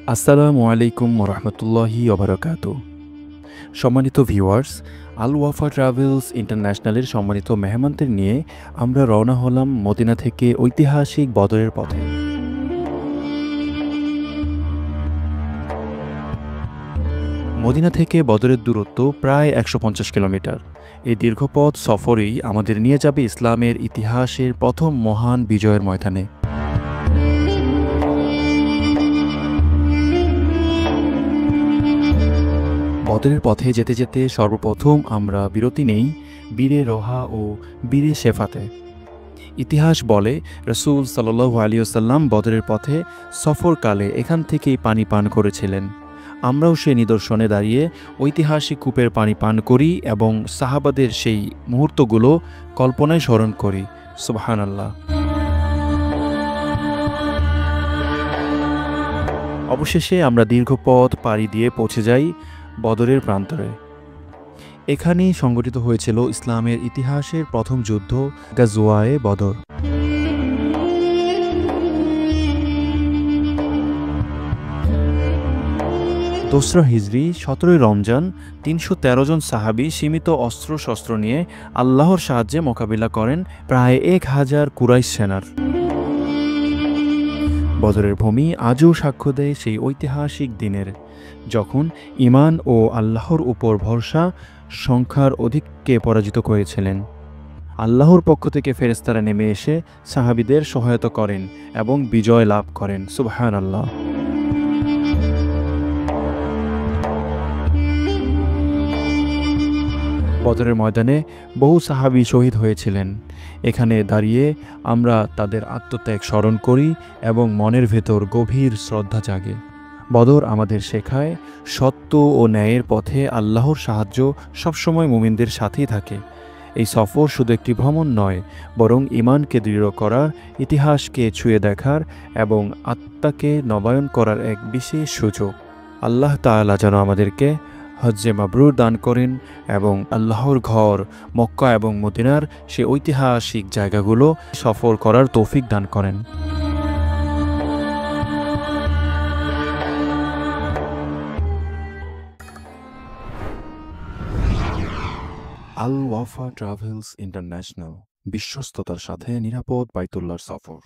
আসসালামু আলাইকুম ওরহমতুল্লাহি ওবারাকাতু। সম্মানিত ভিউয়ার্স, আল ওয়াফা ট্রাভেলস ইন্টারন্যাশনালের সম্মানিত মেহমানদের নিয়ে আমরা রওনা হলাম মদিনা থেকে ঐতিহাসিক বদরের পথে। মদিনা থেকে বদরের দূরত্ব প্রায় ১৫০ কিলোমিটার। এই দীর্ঘ পথ সফরেই আমাদের নিয়ে যাবে ইসলামের ইতিহাসের প্রথম মহান বিজয়ের ময়দানে। বদরের পথে যেতে যেতে সর্বপ্রথম আমরা বিরতি নেই বীরে রোহা ও বীরে শেফাতে। ইতিহাস বলে রাসূল সাল্লাল্লাহু আলাইহি ওয়াসাল্লাম বদরের পথে সফরকালে এখান থেকেই পানি পান করেছিলেন। আমরাও সেই নিদর্শনে দাঁড়িয়ে ঐতিহাসিক কূপের পানি পান করি এবং সাহাবাদের সেই মুহূর্তগুলো কল্পনায় স্মরণ করি। সুবহানাল্লাহ। অবশেষে আমরা দীর্ঘ পথ পাড়ি দিয়ে পৌঁছে যাই বদরের প্রান্তরে। এখানেই সংগঠিত হয়েছিল ইসলামের ইতিহাসের প্রথম যুদ্ধ, গাজওয়ায়ে বদর। দোসরা হিজরি ১৭ই রমজান ৩১৩ জন সাহাবী সীমিত অস্ত্রশস্ত্র নিয়ে আল্লাহর সাহায্যে মোকাবিলা করেন প্রায় ১,০০০ কুরাইশ সেনার। বদরের ভূমি আজও সাক্ষ্য দেয় সেই ঐতিহাসিক দিনের, যখন ঈমান ও আল্লাহর উপর ভরসা সংখ্যার অধিককে পরাজিত করেছিলেন। আল্লাহর পক্ষ থেকে ফেরেশতারা নেমে এসে সাহাবীদের সহায়তা করেন এবং বিজয় লাভ করেন। সুবহানাল্লাহ। বদরের ময়দানে বহু সাহাবী শহীদ হয়েছিলেন। এখানে দাঁড়িয়ে আমরা তাদের আত্মত্যাগ স্মরণ করি এবং মনের ভেতর গভীর শ্রদ্ধা জাগে। বদর আমাদের শেখায় সত্য ও ন্যায়ের পথে আল্লাহর সাহায্য সবসময় মুমিনদের সাথেই থাকে। এই সফর শুধু একটি ভ্রমণ নয়, বরং ঈমানকে দৃঢ় করার, ইতিহাসকে ছুঁয়ে দেখার এবং আত্মাকে নবায়ন করার এক বিশেষ সুযোগ। আল্লাহ তাআলা যেন আমাদেরকে হজ্জে মাবরুর দান করেন এবং আল্লাহর ঘর মক্কা এবং মদিনার সে ঐতিহাসিক জায়গাগুলো সফর করার তৌফিক দান করেন। আল ওয়াফা ট্রাভেলস ইন্টারন্যাশনাল, বিশ্বস্ততার সাথে নিরাপদ বাইতুল্লাহর সফর।